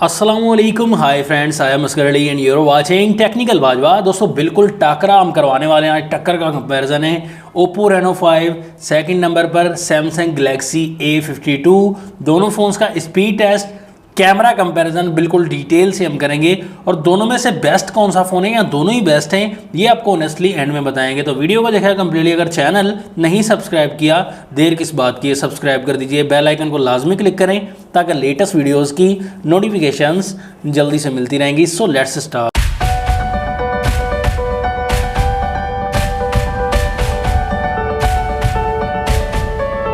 अस्सलामुअलैकुम, hi friends, I am Oscar Ali and your watching technical Bhajpa. दोस्तों बिल्कुल टाकरा हम करवाने वाले हैं। आज टक्कर का कंपैरिजन है। ओप्पो रेनो 5 सेकंड नंबर पर, सैमसंग गैलेक्सी A52। दोनों फ़ोन्स का स्पीड टेस्ट, कैमरा कंपैरिजन बिल्कुल डिटेल से हम करेंगे और दोनों में से बेस्ट कौन सा फ़ोन है या दोनों ही बेस्ट हैं ये आपको ऑनेस्टली एंड में बताएंगे। तो वीडियो को देखा कंप्लीटली। अगर चैनल नहीं सब्सक्राइब किया, देर किस बात की है, सब्सक्राइब कर दीजिए। बेल आइकन को लाजमी क्लिक करें ताकि लेटेस्ट वीडियोज़ की नोटिफिकेशंस जल्दी से मिलती रहेंगी। So let's start.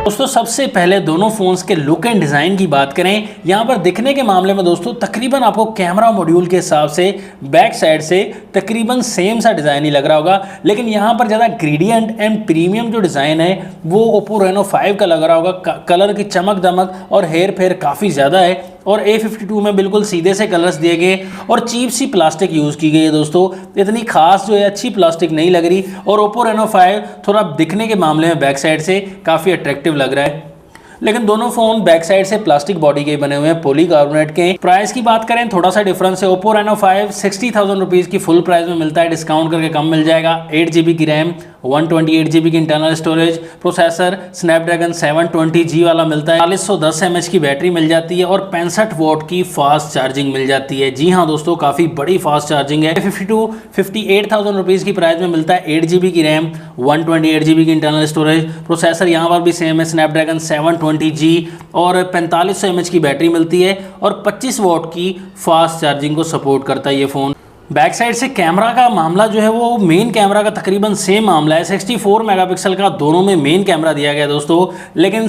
दोस्तों सबसे पहले दोनों फोन्स के लुक एंड डिज़ाइन की बात करें। यहाँ पर दिखने के मामले में दोस्तों तकरीबन आपको कैमरा मॉड्यूल के हिसाब से बैक साइड से तकरीबन सेम सा डिज़ाइन ही लग रहा होगा, लेकिन यहाँ पर ज़्यादा ग्रेडियंट एंड प्रीमियम जो डिज़ाइन है वो ओप्पो रेनो 5 का लग रहा होगा। कलर की चमक दमक और हेर फेर काफ़ी ज़्यादा है और A52 में बिल्कुल सीधे से कलर्स दिए गए और चीप सी प्लास्टिक यूज़ की गई है। दोस्तों इतनी खास जो है अच्छी प्लास्टिक नहीं लग रही और ओप्पो रेनो 5 थोड़ा दिखने के मामले में बैक साइड से काफ़ी अट्रैक्टिव लग रहा है, लेकिन दोनों फोन बैक साइड से प्लास्टिक बॉडी के बने हुए हैं, पॉलीकार्बोनेट के। प्राइस की बात करें थोड़ा सा डिफरेंस है। ओप्पो रेनो 5 60,000 रुपीज़ की फुल प्राइस में मिलता है, डिस्काउंट करके कम मिल जाएगा। 8GB की रैम, 128GB की internal storage, processor Snapdragon 720G वाला मिलता है। 4010 mAh की बैटरी मिल जाती है और 65 वॉट की फास्ट चार्जिंग मिल जाती है। जी हाँ दोस्तों, काफ़ी बड़ी फास्ट चार्जिंग है। 58,000 रुपीज़ की प्राइस में मिलता है। 8GB की रैम, 128GB की इंटरनल स्टोरेज, प्रोसेसर यहाँ पर भी सेम है, स्नैपड्रैगन 720G और 4500 mAh की बैटरी मिलती है और 25 वॉट की फास्ट चार्जिंग को सपोर्ट करता है ये फ़ोन। बैक साइड से कैमरा का मामला जो है वो मेन कैमरा का तकरीबन सेम मामला है। 64 मेगापिक्सल का दोनों में मेन कैमरा दिया गया है दोस्तों, लेकिन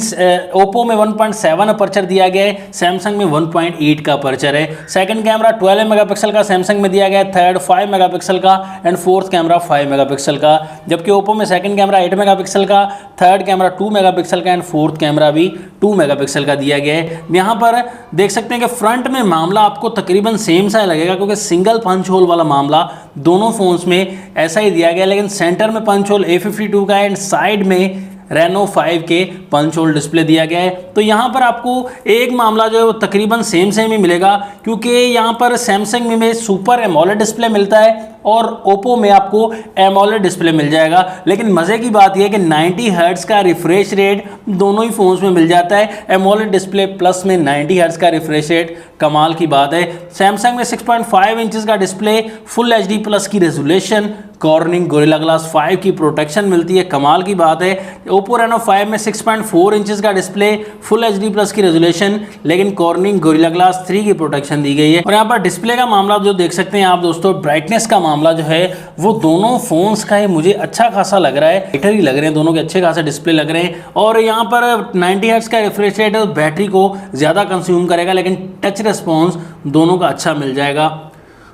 ओप्पो में 1.7 अपर्चर दिया गया है, सैमसंग में 1.8 का अपर्चर है। सेकंड कैमरा 12 मेगापिक्सल का सैमसंग में दिया गया है, थर्ड 5 मेगापिक्सल का एंड फोर्थ कैमरा 5 मेगापिक्सल का। जबकि ओप्पो में सेकंड कैमरा 8 मेगापिक्सल का, थर्ड कैमरा 2 मेगापिक्सल का एंड फोर्थ कैमरा भी 2 मेगापिक्सल का दिया गया है। यहाँ पर देख सकते हैं कि फ्रंट में मामला आपको तकरीबन सेम सा लगेगा क्योंकि सिंगल पंच होल वाला मामला दोनों फोन्स में ऐसा ही दिया गया, लेकिन सेंटर में पंच होल A52 का एंड साइड में रेनो 5 के पंच होल डिस्प्ले दिया गया है। तो यहाँ पर आपको एक मामला जो है वो तकरीबन सेम ही मिलेगा क्योंकि यहाँ पर सैमसंग में सुपर एमोलेड डिस्प्ले मिलता है और ओप्पो में आपको एमोलेड डिस्प्ले मिल जाएगा। लेकिन मज़े की बात यह है कि 90 हर्ट्ज़ का रिफ्रेश रेट दोनों ही फोन्स में मिल जाता है। एमोलेड डिस्प्ले प्लस में 90 हर्ट्ज़ का रिफ्रेश रेट, कमाल की बात है। सैमसंग में 6.5 इंचेस का डिस्प्ले, फुल HD प्लस की रेजोल्यूशन, कॉर्निंग गोरिल्ला ग्लास 5 की प्रोटेक्शन मिलती है, कमाल की बात है। ओप्पो रेनो 5 में 6.4 इंचेस का डिस्प्ले, फुल HD प्लस की रेजोल्यूशन, लेकिन कॉर्निंग गोरिल्ला ग्लास 3 की प्रोटेक्शन दी गई है। और यहाँ पर डिस्प्ले का मामला जो देख सकते हैं आप दोस्तों, ब्राइटनेस का मामला जो है वो दोनों फोन्स का है मुझे अच्छा खासा लग रहा है, बेटर ही लग रहे हैं, दोनों के अच्छे खासे डिस्प्ले लग रहे हैं। और यहाँ पर 90 हर्ट्ज़ का रिफ्रेश रेट बैटरी को ज़्यादा कंज्यूम करेगा, लेकिन टच रिस्पॉन्स दोनों का अच्छा मिल जाएगा।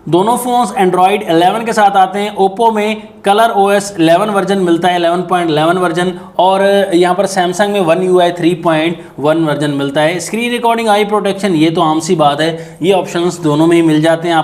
दोनों फोन्स एंड्रॉयड 11 के साथ आते हैं। ओप्पो में कलर OS 11 वर्जन मिलता है, 11.11 वर्जन, और यहाँ पर सैमसंग में One UI 3.1 वर्जन मिलता है। स्क्रीन रिकॉर्डिंग, आई प्रोटेक्शन, ये तो आम सी बात है, ये ऑप्शंस दोनों में ही मिल जाते हैं।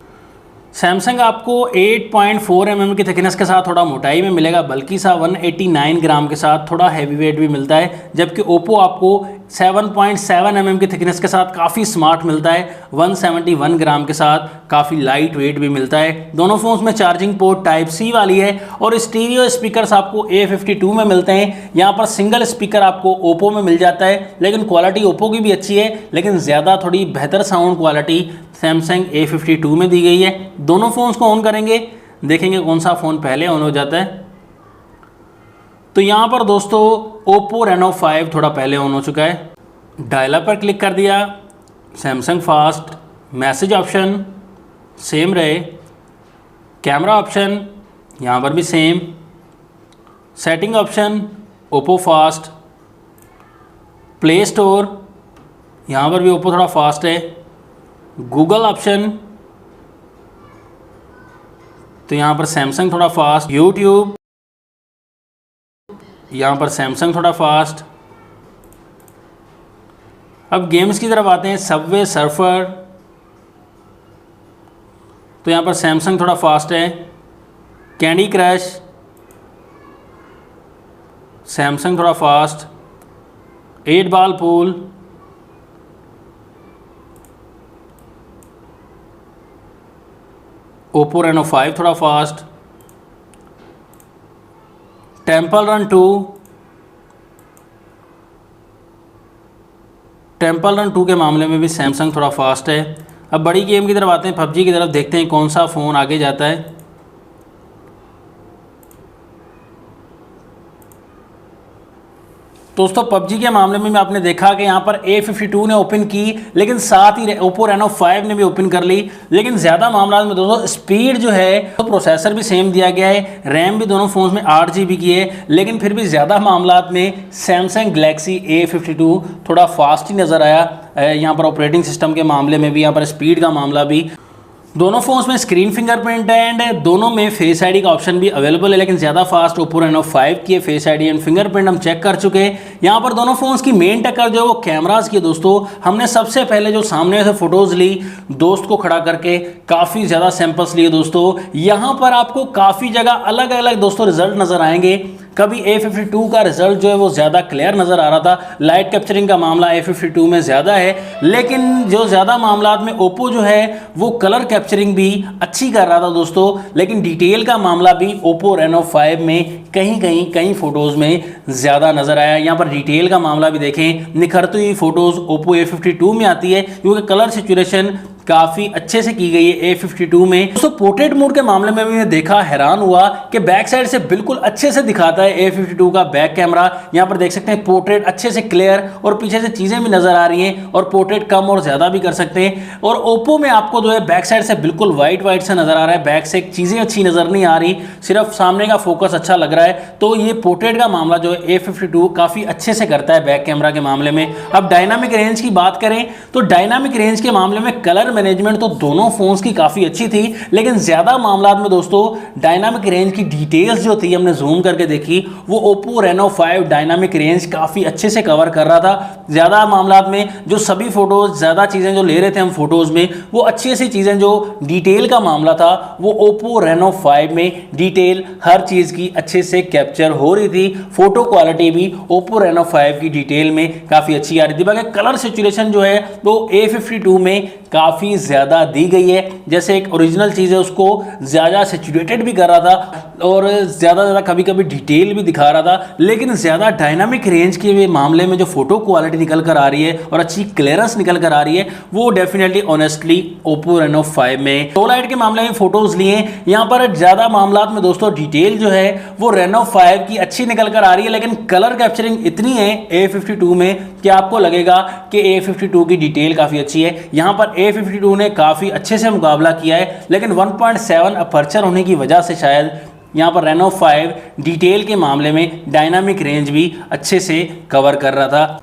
सैमसंग आपको 8.4 mm की थिकनेस के साथ थोड़ा मोटाई में मिलेगा, बल्कि सा 189 ग्राम के साथ थोड़ा हैवी वेट भी मिलता है। जबकि ओप्पो आपको 7.7 mm की थिकनेस के साथ काफ़ी स्मार्ट मिलता है, 171 ग्राम के साथ काफ़ी लाइट वेट भी मिलता है। दोनों फोन्स में चार्जिंग पोर्ट टाइप C वाली है और स्टीरियो स्पीकर्स आपको A52 में मिलते हैं। यहाँ पर सिंगल स्पीकर आपको ओप्पो में मिल जाता है, लेकिन क्वालिटी ओप्पो की भी अच्छी है, लेकिन ज़्यादा थोड़ी बेहतर साउंड क्वालिटी सैमसंग A52 में दी गई है। दोनों फ़ोन्स को ऑन करेंगे, देखेंगे कौन सा फ़ोन पहले ऑन हो जाता है। तो यहाँ पर दोस्तों ओप्पो रेनो 5 थोड़ा पहले ऑन हो चुका है। डायलअप पर क्लिक कर दिया, Samsung fast, message option same रहे, कैमरा ऑप्शन यहाँ पर भी same, setting option Oppo fast, play store यहाँ पर भी ओप्पो थोड़ा फास्ट है, गूगल ऑप्शन तो यहाँ पर सैमसंग थोड़ा फास्ट, यूट्यूब यहाँ पर सैमसंग थोड़ा फास्ट। अब गेम्स की तरफ आते हैं, सबवे सर्फर तो यहाँ पर सैमसंग थोड़ा फास्ट है, कैंडी क्रश सैमसंग थोड़ा fast, 8 ball pool Oppo Reno 5 थोड़ा fast, temple run 2, temple run 2 के मामले में भी सैमसंग थोड़ा फास्ट है। अब बड़ी गेम की तरफ आते हैं, पबजी की तरफ, देखते हैं कौन सा फ़ोन आगे जाता है। दोस्तों पबजी के मामले में आपने देखा कि यहाँ पर A52 ने ओपन की, लेकिन साथ ही ओप्पो रेनो 5 ने भी ओपन कर ली। लेकिन ज़्यादा मामला में दोस्तों स्पीड जो है तो प्रोसेसर भी सेम दिया गया है, रैम भी दोनों फोन्स में 8 GB की है, लेकिन फिर भी ज़्यादा मामला में सैमसंग गैलेक्सी A52 थोड़ा फास्ट ही नज़र आया। यहाँ पर ऑपरेटिंग सिस्टम के मामले में भी, यहाँ पर स्पीड का मामला भी, दोनों फोन्स में स्क्रीन फिंगरप्रिंट एंड दोनों में फेस आईडी का ऑप्शन भी अवेलेबल है, लेकिन ज़्यादा फास्ट ओप्पो रेनो 5 की है। फेस आईडी एंड फिंगरप्रिंट हम चेक कर चुके हैं। यहाँ पर दोनों फोन्स की मेन टक्कर जो है वो कैमरास की है। दोस्तों हमने सबसे पहले जो सामने से फोटोज़ ली, दोस्त को खड़ा करके काफ़ी ज़्यादा सैंपल्स लिए दोस्तों। यहाँ पर आपको काफ़ी जगह अलग अलग दोस्तों रिजल्ट नज़र आएंगे। कभी A52 का रिजल्ट जो है वो ज़्यादा क्लियर नज़र आ रहा था, लाइट कैप्चरिंग का मामला A52 में ज़्यादा है, लेकिन जो ज़्यादा मामला में ओप्पो जो है वो कलर कैप्चरिंग भी अच्छी कर रहा था दोस्तों। लेकिन डिटेल का मामला भी ओप्पो रेनो 5 में कई फ़ोटोज़ में ज़्यादा नज़र आया। यहाँ पर डिटेल का मामला भी देखें, निखरती हुई फ़ोटोज़ ओप्पो A52 में आती है, क्योंकि कलर सिचुएशन काफ़ी अच्छे से की गई है A52 में। दोस्तों पोर्ट्रेट मोड के मामले में भी मैं देखा, हैरान हुआ कि बैक साइड से बिल्कुल अच्छे से दिखाता है A52 का बैक कैमरा। यहाँ पर देख सकते हैं पोर्ट्रेट अच्छे से क्लियर, और पीछे से चीज़ें भी नज़र आ रही हैं, और पोर्ट्रेट कम और ज़्यादा भी कर सकते हैं। और ओप्पो में आपको जो है बैक साइड से बिल्कुल वाइट से नज़र आ रहा है, बैक से चीज़ें अच्छी नज़र नहीं आ रही, सिर्फ सामने का फोकस अच्छा लग रहा है। तो ये पोर्ट्रेट का मामला जो है A52 काफ़ी अच्छे से करता है बैक कैमरा के मामले में। अब डायनामिक रेंज की बात करें तो डायनामिक रेंज के मामले में कलर मैनेजमेंट तो दोनों फोन्स की काफ़ी अच्छी थी, लेकिन ज़्यादा मामला में दोस्तों डायनामिक रेंज की डिटेल्स जो थी हमने जूम करके देखी, वो ओप्पो रेनो 5 डायनामिक रेंज काफ़ी अच्छे से कवर कर रहा था। ज़्यादा मामला में जो सभी फोटोज़, ज़्यादा चीज़ें जो ले रहे थे हम फोटोज़ में, वो अच्छी सी चीज़ें, जो डिटेल का मामला था वो ओप्पो रेनो 5 में डिटेल हर चीज़ की अच्छे से कैप्चर हो रही थी। फोटो क्वालिटी भी ओप्पो रेनो 5 की डिटेल में काफ़ी अच्छी आ रही थी। बाकी कलर सिचुएशन जो है वो A52 में काफ़ी ज़्यादा दी गई है, जैसे एक ओरिजिनल चीज़ है उसको ज़्यादा सैचुरेटेड भी कर रहा था, और ज़्यादा कभी कभी डिटेल भी दिखा रहा था। लेकिन ज़्यादा डायनामिक रेंज के मामले में जो फोटो क्वालिटी निकल कर आ रही है और अच्छी क्लियरेंस निकल कर आ रही है, वो डेफिनेटली ऑनेस्टली ओप्पो रेनो 5 में। लो लाइट के मामले में फोटोज़ लिए, यहाँ पर ज़्यादा मामला में दोस्तों डिटेल जो है वो रेनो 5 की अच्छी निकल कर आ रही है, लेकिन कलर कैप्चरिंग इतनी है A52 में कि आपको लगेगा कि A52 की डिटेल काफ़ी अच्छी है। यहाँ पर A52 ने काफ़ी अच्छे से मुकाबला किया है, लेकिन 1.7 अपर्चर होने की वजह से शायद यहाँ पर रेनो 5 डिटेल के मामले में डायनामिक रेंज भी अच्छे से कवर कर रहा था।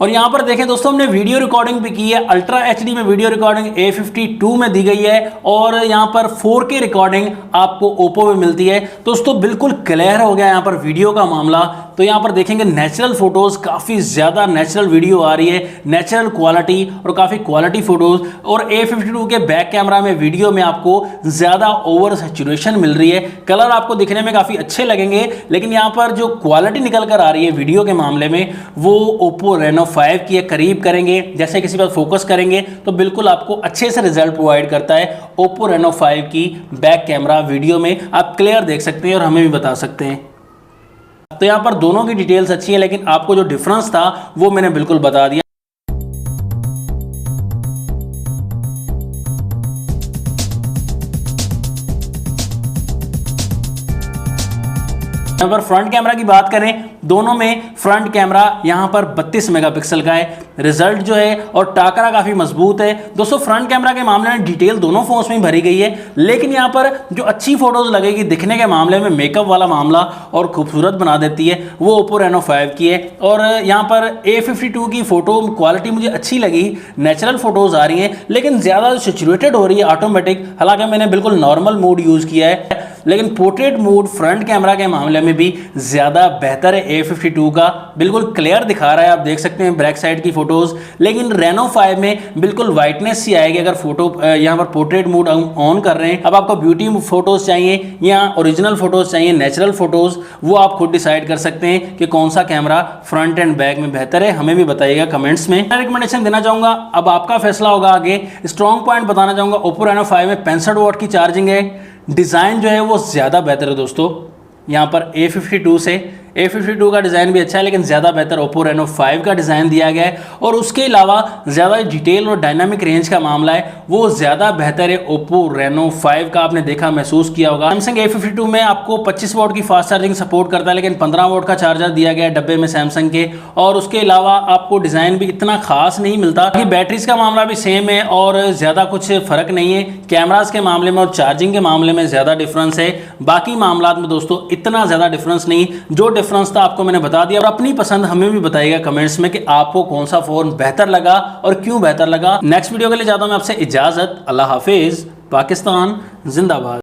और यहाँ पर देखें दोस्तों, हमने वीडियो रिकॉर्डिंग भी की है। अल्ट्रा HD में वीडियो रिकॉर्डिंग A52 में दी गई है, और यहाँ पर 4K रिकॉर्डिंग आपको ओप्पो में मिलती है। दोस्तों बिल्कुल क्लियर हो गया यहाँ पर वीडियो का मामला। तो यहाँ पर देखेंगे नेचुरल फोटोज़, काफ़ी ज़्यादा नेचुरल वीडियो आ रही है, नेचुरल क्वालिटी और काफ़ी क्वालिटी फ़ोटोज़। और A52 के बैक कैमरा में वीडियो में आपको ज़्यादा ओवर सैचुरेशन मिल रही है, कलर आपको दिखने में काफ़ी अच्छे लगेंगे, लेकिन यहाँ पर जो क्वालिटी निकल कर आ रही है वीडियो के मामले में, वो ओप्पो रेनो 5 की करीब करेंगे, जैसे किसी पर फोकस करेंगे तो बिल्कुल आपको अच्छे से रिजल्ट प्रोवाइड करता है ओप्पो रेनो 5 की बैक कैमरा। वीडियो में आप क्लियर देख सकते हैं और हमें भी बता सकते हैं। तो यहाँ पर दोनों की डिटेल्स अच्छी है, लेकिन आपको जो डिफरेंस था वो मैंने बिल्कुल बता दिया। यहाँ पर फ्रंट कैमरा की बात करें, दोनों में फ्रंट कैमरा यहाँ पर 32 मेगापिक्सल का है, रिजल्ट जो है और टाकरा काफ़ी मजबूत है। दोस्तों फ्रंट कैमरा के मामले में डिटेल दोनों फोन्स में भरी गई है, लेकिन यहाँ पर जो अच्छी फोटोज लगेगी दिखने के मामले में, मेकअप वाला मामला और खूबसूरत बना देती है, वो ओप्पो रेनो 5 की है। और यहाँ पर A52 की फ़ोटो क्वालिटी मुझे अच्छी लगी, नेचुरल फोटोज़ आ रही हैं, लेकिन ज़्यादा सैचुरेटेड हो रही है ऑटोमेटिक। हालांकि मैंने बिल्कुल नॉर्मल मोड यूज़ किया है। लेकिन पोर्ट्रेट मोड फ्रंट कैमरा के मामले में भी ज़्यादा बेहतर है A52 का, बिल्कुल क्लियर दिखा रहा है, आप देख सकते हैं बैक साइड की फोटोज़। लेकिन रेनो 5 में बिल्कुल वाइटनेस सी आएगी अगर फोटो यहाँ पर पोर्ट्रेट मोड ऑन कर रहे हैं। अब आपको ब्यूटी फोटोज़ चाहिए या ओरिजिनल फोटोज़ चाहिए, नेचुरल फोटोज़, वो आप खुद डिसाइड कर सकते हैं कि कौन सा कैमरा फ्रंट एंड बैक में बेहतर है। हमें भी बताइएगा कमेंट्स में। मैं रिकमेंडेशन देना चाहूँगा, अब आपका फैसला होगा आगे। स्ट्रॉन्ग पॉइंट बताना चाहूँगा, ओप्पो रेनो 5 में 65 वाट की चार्जिंग है। डिज़ाइन जो है वो ज़्यादा बेहतर है दोस्तों, यहाँ पर A52 से। A52 का डिज़ाइन भी अच्छा है, लेकिन ज़्यादा बेहतर ओप्पो रेनो 5 का डिज़ाइन दिया गया है। और उसके अलावा ज़्यादा डिटेल और डायनामिक रेंज का मामला है, वो ज़्यादा बेहतर है ओप्पो रेनो 5 का। आपने देखा, महसूस किया होगा। सैमसंग A52 में आपको 25 वाट की फास्ट चार्जिंग सपोर्ट करता है, लेकिन 15 वाट का चार्जर दिया गया है डब्बे में सैमसंग के। और उसके अलावा आपको डिज़ाइन भी इतना खास नहीं मिलता। बैटरीज का मामला भी सेम है और ज़्यादा कुछ फ़र्क नहीं है। कैमराज के मामले में और चार्जिंग के मामले में ज़्यादा डिफरेंस है, बाकी मामला में दोस्तों इतना ज़्यादा डिफरेंस नहीं। जो डिफरेंस था आपको मैंने बता दिया। और अपनी पसंद हमें भी बताइएगा कमेंट्स में कि आपको कौन सा फोन बेहतर लगा और क्यों बेहतर लगा। नेक्स्ट वीडियो के लिए जाता हूं मैं आपसे इजाजत। अल्लाह हाफिज। पाकिस्तान जिंदाबाद।